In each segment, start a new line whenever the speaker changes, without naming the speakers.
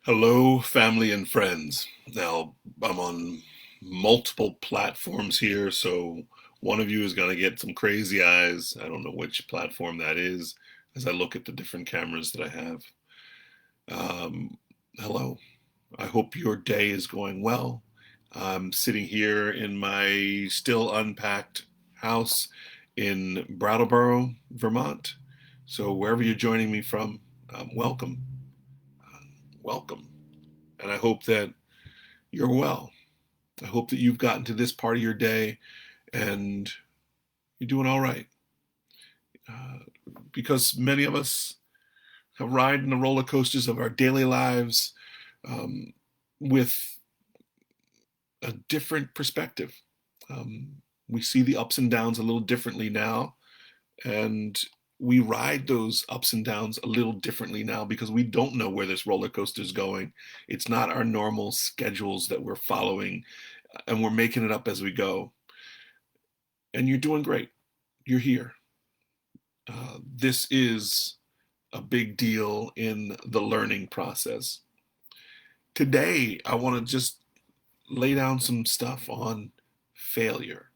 Hello, family and friends. Now, I'm on multiple platforms here, so one of you is going to get some crazy eyes. I don't know which platform that is as I look at the different cameras that I have. Um, Hello. I hope your day is going well. I'm sitting here in my still unpacked house in Brattleboro, Vermont. So, wherever you're joining me from, welcome. Welcome. And I hope that you're well. I hope that you've gotten to this part of your day and you're doing all right. Uh, because many of us have riding the roller coasters of our daily lives um, with a different perspective. We see the ups and downs a little differently now, and we ride those ups and downs a little differently now because we don't know where this roller coaster is going. It's not our normal schedules that we're following, and we're making it up as we go. And you're doing great. You're here. This is a big deal in the learning process. Today, I want to just lay down some stuff on failure.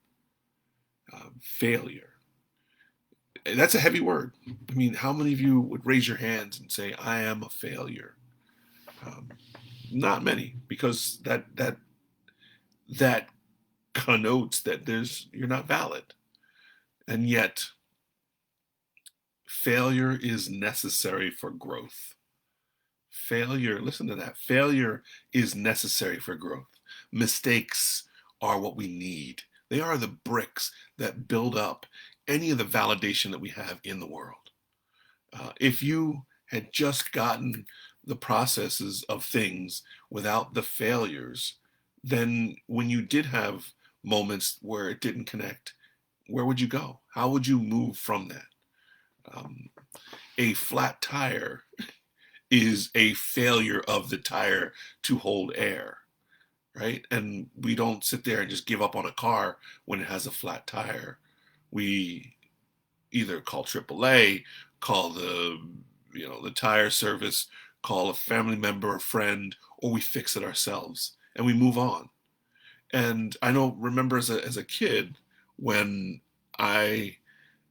Failure. That's a heavy word. I mean, how many of you would raise your hands and say, "I am a failure"? Um, Not many, because that connotes that you're not valid, and yet failure is necessary for growth. Failure, listen to that. Failure is necessary for growth. Mistakes are what we need. They are the bricks that build up any of the validation that we have in the world. If you had just gotten the processes of things without the failures, then when you did have moments where it didn't connect, where would you go? How would you move from that? Um, a flat tire is a failure of the tire to hold air, right? And we don't sit there and just give up on a car when it has a flat tire. We either call AAA, call the tire service, call a family member, a friend, or we fix it ourselves and we move on. And I know, remember as a kid when I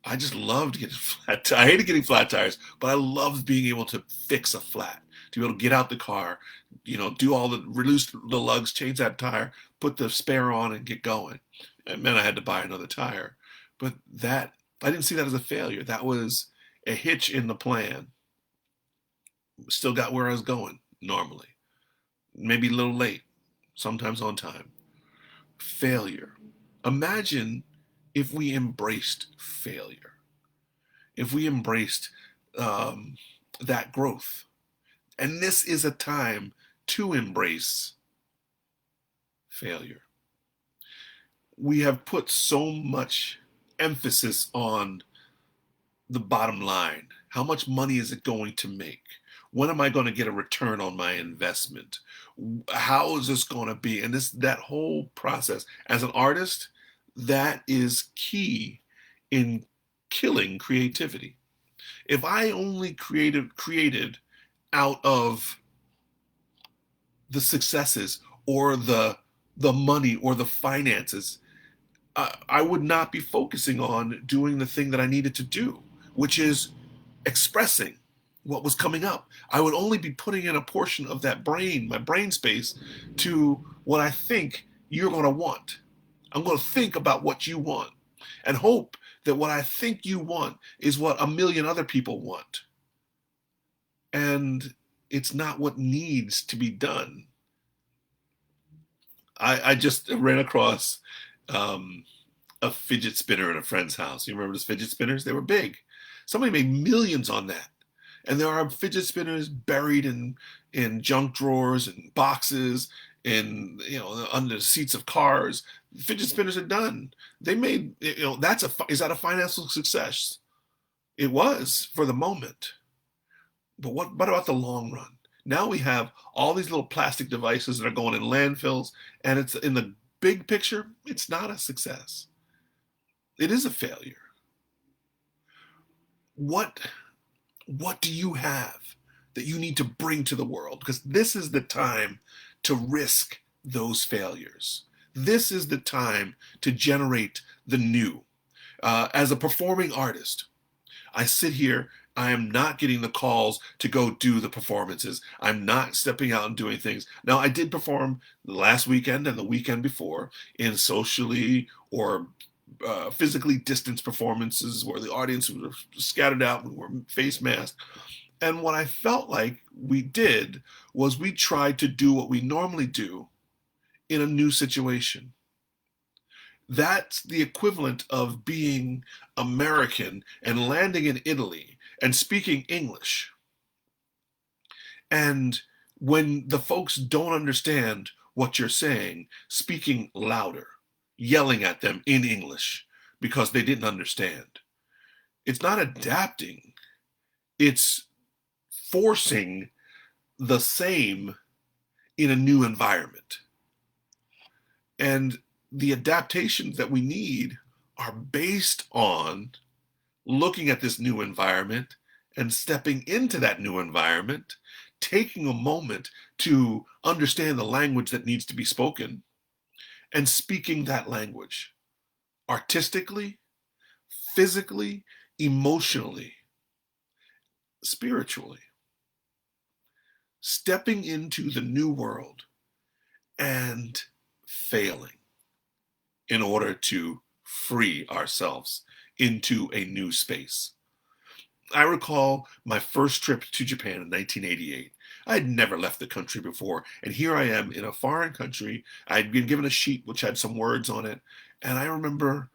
I just loved getting flat. I hated getting flat tires, but I loved being able to fix a flat, to be able to get out the car, do all the release the lugs, change that tire, put the spare on, and get going. It meant I had to buy another tire, but that I didn't see that as a failure. That was a hitch in the plan. Still got where I was going normally. Maybe a little late, sometimes on time. Failure. Imagine if we embraced failure, if we embraced um, that growth. And this is a time to embrace failure. We have put so much emphasis on the bottom line. How much money is it going to make? When am I going to get a return on my investment? How is this going to be? And that whole process, as an artist, that is key in killing creativity. If I only created out of the successes or the money or the finances, I would not be focusing on doing the thing that I needed to do, which is expressing what was coming up. I would only be putting in a portion of that my brain space, to what I think you're going to want. I'm going to think about what you want and hope that what I think you want is what a million other people want. And it's not what needs to be done. I just ran across um, a fidget spinner in a friend's house. You remember those fidget spinners? They were big. Somebody made millions on that. And there are fidget spinners buried in junk drawers and boxes, in under the seats of cars. Fidget spinners are done. They made, is that a financial success? It was for the moment. But what about the long run? Now we have all these little plastic devices that are going in landfills, and it's in the big picture, it's not a success. It is a failure. What what do you have that you need to bring to the world, because this is the time to risk those failures. This is the time to generate the new. As a performing artist, I sit here. I am not getting the calls to go do the performances. I'm not stepping out and doing things. Now, I did perform last weekend and the weekend before in socially or physically distanced performances where the audience was scattered out and were face masked. And what I felt like we did was we tried to do what we normally do in a new situation. That's the equivalent of being American and landing in Italy and speaking English. And when the folks don't understand what you're saying, speaking louder, yelling at them in English because they didn't understand. It's not adapting, it's forcing the same in a new environment. And the adaptations that we need are based on looking at this new environment and stepping into that new environment, taking a moment to understand the language that needs to be spoken and speaking that language artistically, physically, emotionally, spiritually. Stepping into the new world and failing in order to free ourselves into a new space. I recall my first trip to Japan in 1988. I had never left the country before, and here I am in a foreign country. I'd been given a sheet which had some words on it, and I remember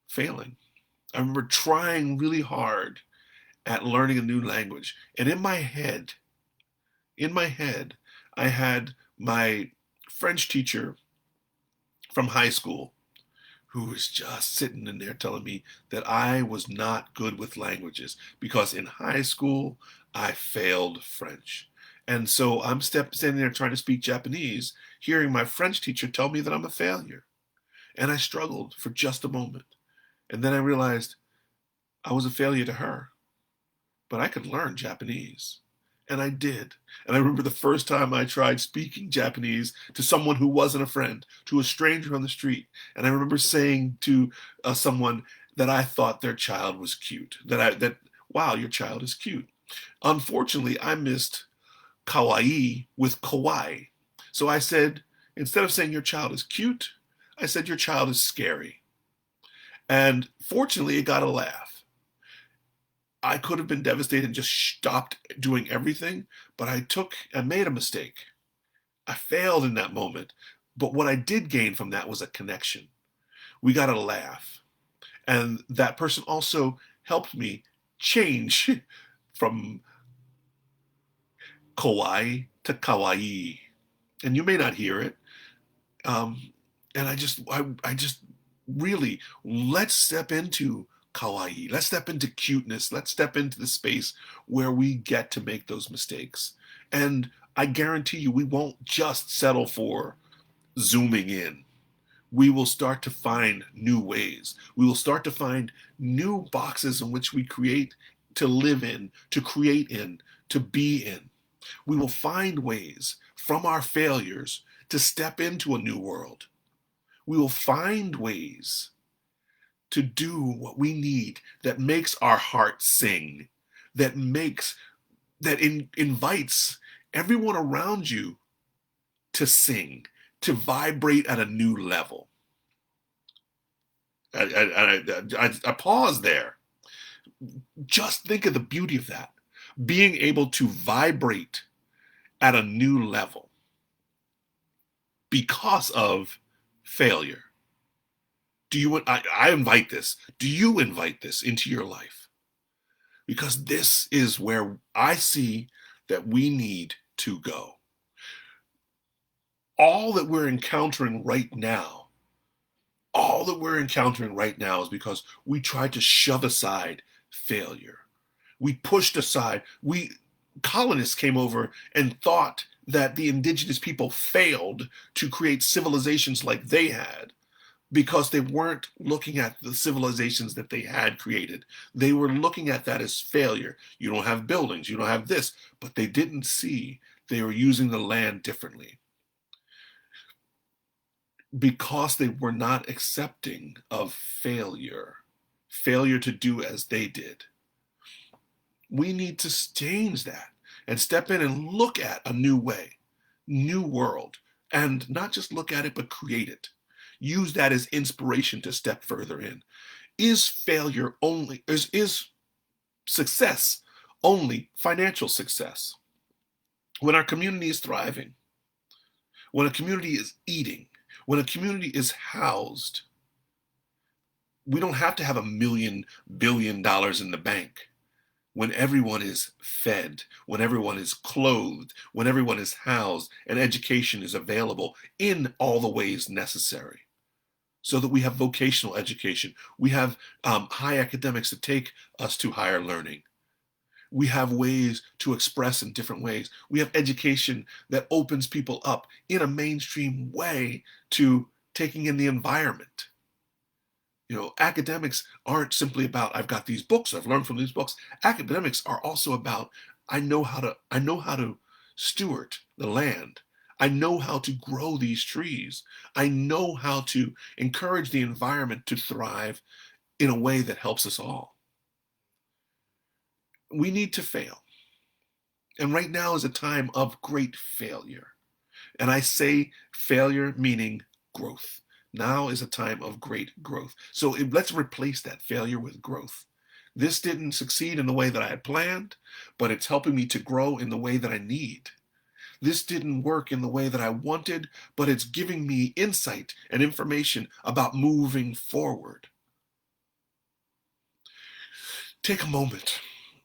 failing. I remember trying really hard at learning a new language. And in my head, I had my French teacher from high school who was just sitting in there telling me that I was not good with languages because in high school I failed French. And so I'm standing there trying to speak Japanese, hearing my French teacher tell me that I'm a failure. And I struggled for just a moment. And then I realized I was a failure to her, but I could learn Japanese. And I did. And I remember the first time I tried speaking Japanese to someone who wasn't a friend, to a stranger on the street. And I remember saying to someone that I thought their child was cute, that wow, your child is cute. Unfortunately, I missed kawaii with kawaii. So I said, instead of saying your child is cute, I said your child is scary. And fortunately, it got a laugh. I could have been devastated and just stopped doing everything, but I made a mistake. I failed in that moment. But what I did gain from that was a connection. We got a laugh. And that person also helped me change from kawaii to kawaii. And you may not hear it. And I just really, let's step into kawaii. Let's step into cuteness. Let's step into the space where we get to make those mistakes. And I guarantee you, we won't just settle for zooming in. We will start to find new ways. We will start to find new boxes in which we create to live in, to create in, to be in. We will find ways from our failures to step into a new world. We will find ways to do what we need that makes our heart sing, that invites everyone around you to sing, to vibrate at a new level. I pause there. Just think of the beauty of that. Being able to vibrate at a new level because of failure. I invite this. Do you invite this into your life? Because this is where I see that we need to go. All that we're encountering right now is because we tried to shove aside failure. We pushed aside. Colonists came over and thought that the indigenous people failed to create civilizations like they had. because they weren't looking at the civilizations that they had created. They were looking at that as failure. You don't have buildings, you don't have this, but they didn't see they were using the land differently because they were not accepting of failure to do as they did. We need to change that and step in and look at a new way, new world, and not just look at it, but create it. Use that as inspiration to step further in. Is failure only, is success only financial success? When our community is thriving, when a community is eating, when a community is housed, we don't have to have $1 million, $1 billion in the bank. When everyone is fed, when everyone is clothed, when everyone is housed, and education is available in all the ways necessary. So that we have vocational education. We have high academics that take us to higher learning. We have ways to express in different ways. We have education that opens people up in a mainstream way to taking in the environment. Academics aren't simply about, I've got these books, I've learned from these books. Academics are also about, I know how to steward the land. I know how to grow these trees. I know how to encourage the environment to thrive in a way that helps us all. We need to fail. And right now is a time of great failure. And I say failure meaning growth. Now is a time of great growth. So let's replace that failure with growth. This didn't succeed in the way that I had planned, but it's helping me to grow in the way that I need. This didn't work in the way that I wanted, but it's giving me insight and information about moving forward. Take a moment.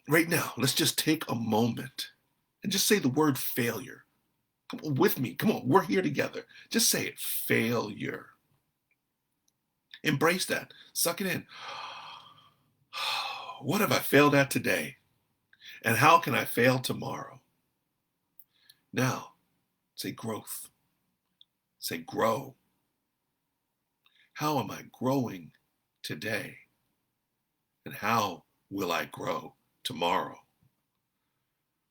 Right now, let's just take a moment and just say the word failure. Come on, with me. Come on, we're here together. Just say it, failure. Embrace that. Suck it in. What have I failed at today? And how can I fail tomorrow? Now, say growth. Say grow. How am I growing today? And how will I grow tomorrow?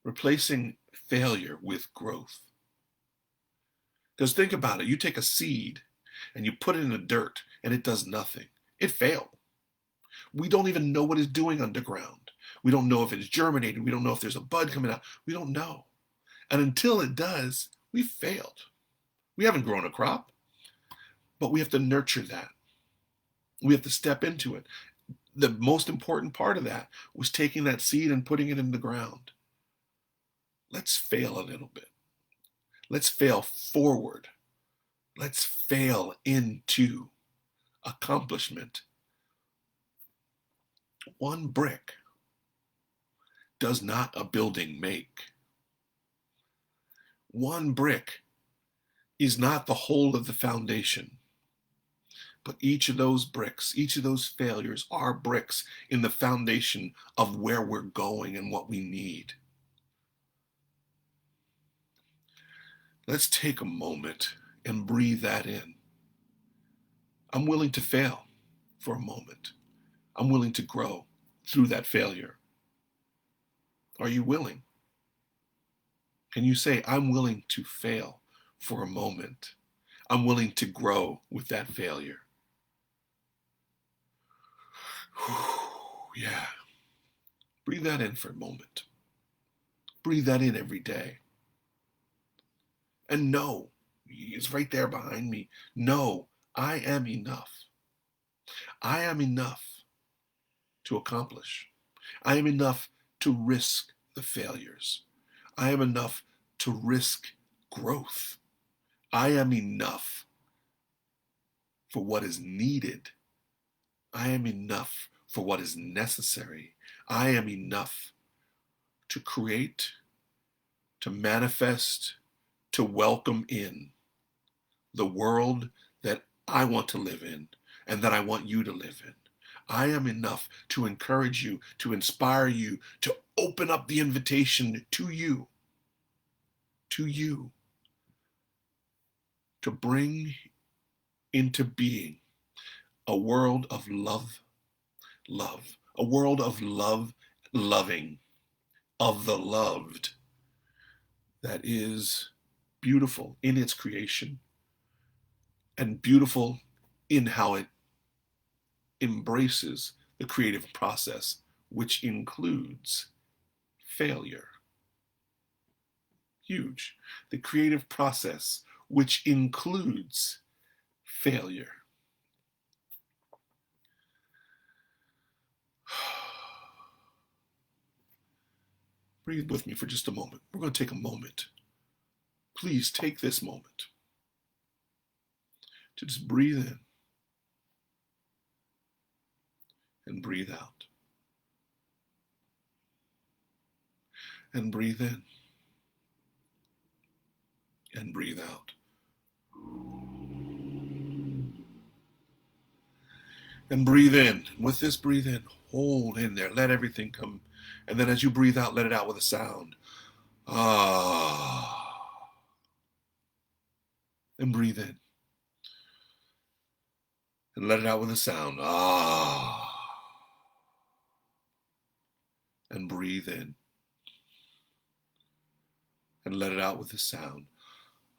Replacing failure with growth. Because think about it. You take a seed and you put it in the dirt and it does nothing. It failed. We don't even know what it's doing underground. We don't know if it's germinating. We don't know if there's a bud coming out. We don't know. And until it does, we failed. We haven't grown a crop, but we have to nurture that. We have to step into it. The most important part of that was taking that seed and putting it in the ground. Let's fail a little bit. Let's fail forward. Let's fail into accomplishment. One brick does not a building make. One brick is not the whole of the foundation. But each of those bricks, each of those failures are bricks in the foundation of where we're going and what we need. Let's take a moment and breathe that in. I'm willing to fail for a moment. I'm willing to grow through that failure. Are you willing? Can you say, I'm willing to fail for a moment? I'm willing to grow with that failure. Yeah. Breathe that in for a moment. Breathe that in every day. And know, it's right there behind me. Know, I am enough. I am enough to accomplish. I am enough to risk the failures. I am enough to risk growth. I am enough for what is needed. I am enough for what is necessary. I am enough to create, to manifest, to welcome in the world that I want to live in and that I want you to live in. I am enough to encourage you, to inspire you, to open up the invitation to you, to bring into being A world of love, love. A world of love, loving, of the loved, that is beautiful in its creation and beautiful in how it embraces the creative process, which includes failure. Huge. The creative process, which includes failure. Breathe with me for just a moment. We're going to take a moment. Please take this moment to just breathe in and breathe out. And breathe in and breathe out. And breathe in. With this, breathe in. Hold in there. Let everything come. And then as you breathe out, let it out with a sound. Ah. And breathe in. And let it out with a sound. Ah. And breathe in. And let it out with a sound.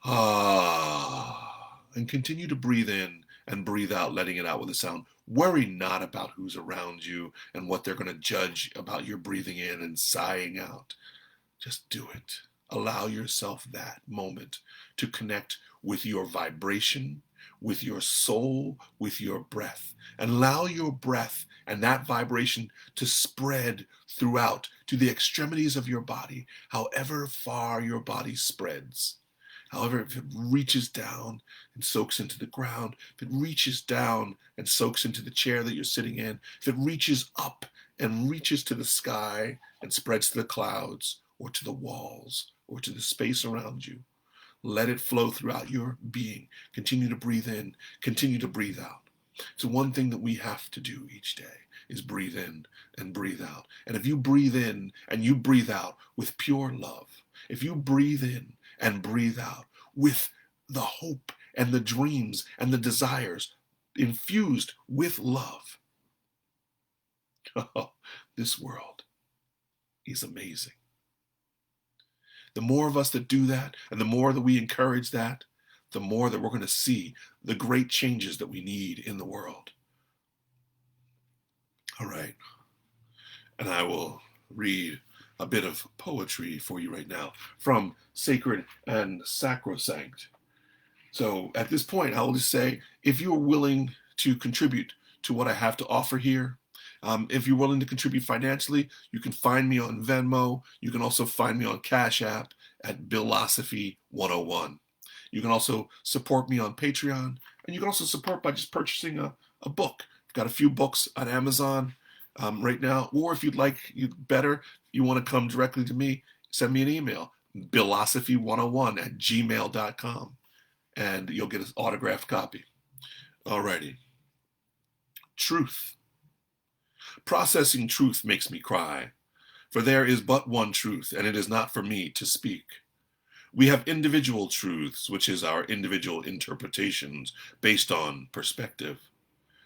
Ah. And continue to breathe in and breathe out, letting it out with a sound. Worry not about who's around you and what they're going to judge about your breathing in and sighing out. Just do it. Allow yourself that moment to connect with your vibration, with your soul, with your breath. And allow your breath and that vibration to spread throughout to the extremities of your body, however far your body spreads. However, if it reaches down and soaks into the ground, if it reaches down and soaks into the chair that you're sitting in, if it reaches up and reaches to the sky and spreads to the clouds or to the walls or to the space around you, let it flow throughout your being. Continue to breathe in, continue to breathe out. So one thing that we have to do each day is breathe in and breathe out. And if you breathe in and you breathe out with pure love, if you breathe in and breathe out with the hope and the dreams and the desires infused with love, oh, this world is amazing. The more of us that do that, and the more that we encourage that, the more that we're going to see the great changes that we need in the world. All right. And I will read a bit of poetry for you right now from Sacred and Sacrosanct. So at this point, I will just say, if you're willing to contribute to what I have to offer here, if you're willing to contribute financially, you can find me on Venmo. You can also find me on Cash App at Billosophy 101. You can also support me on Patreon, and you can also support by just purchasing a book. I've got a few books on Amazon right now, or if you'd like you want to come directly to me, send me an email, billosophy101@gmail.com, and you'll get an autographed copy. Alrighty. Truth. Processing truth makes me cry, for there is but one truth, and it is not for me to speak. We have individual truths, which is our individual interpretations based on perspective.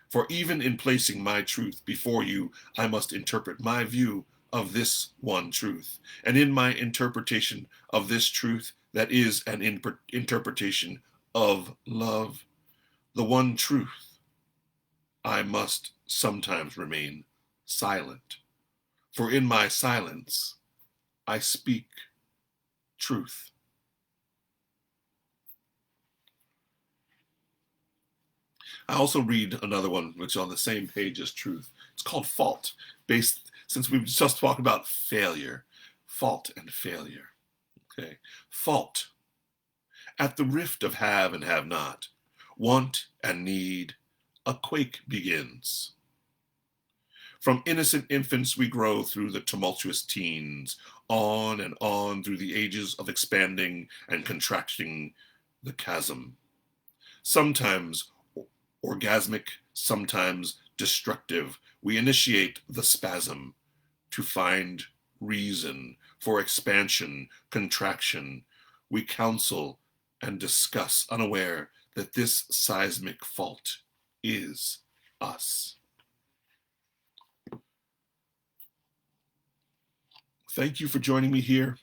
For even in placing my truth before you, I must interpret my view of this one truth. And in my interpretation of this truth, that is an interpretation of love, the one truth, I must sometimes remain silent. For in my silence, I speak truth. I also read another one, which is on the same page as truth. It's called Fault, since we've just talked about failure. Fault and failure. Okay. Fault. At the rift of have and have not, want and need, a quake begins. From innocent infants we grow through the tumultuous teens, on and on through the ages of expanding and contracting the chasm. Sometimes orgasmic, sometimes destructive, we initiate the spasm to find reason for expansion, contraction. We counsel and discuss, unaware that this seismic fault is us. Thank you for joining me here.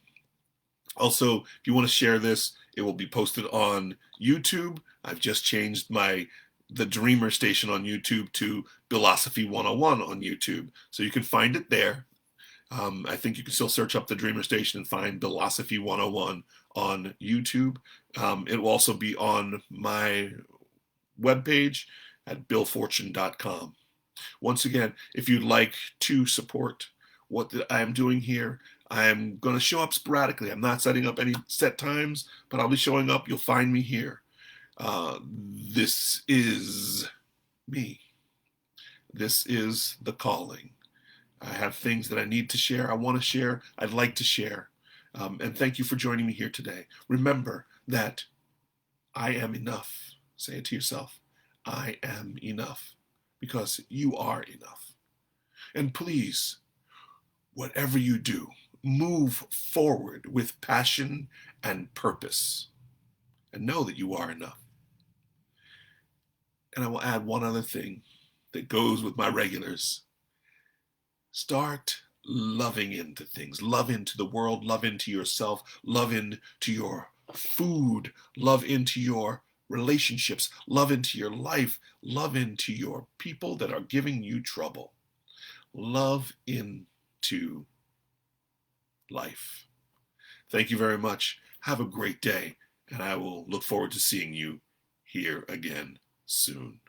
Also, if you want to share this, it will be posted on YouTube. I've just changed the Dreamer station on YouTube to Philosophy 101 on YouTube. So you can find it there. I think you can still search up the Dreamer Station and find Philosophy 101 on YouTube. It will also be on my webpage at billfortune.com. Once again, if you'd like to support what I'm doing here, I'm going to show up sporadically. I'm not setting up any set times, but I'll be showing up. You'll find me here. This is me. This is the calling. I have things that I need to share, I want to share, I'd like to share. And thank you for joining me here today. Remember that I am enough. Say it to yourself. I am enough because you are enough. And please, whatever you do, move forward with passion and purpose and know that you are enough. And I will add one other thing that goes with my regulars. Start loving into things. Love into the world. Love into yourself. Love into your food. Love into your relationships. Love into your life. Love into your people that are giving you trouble. Love into life. Thank you very much. Have a great day, and I will look forward to seeing you here again soon.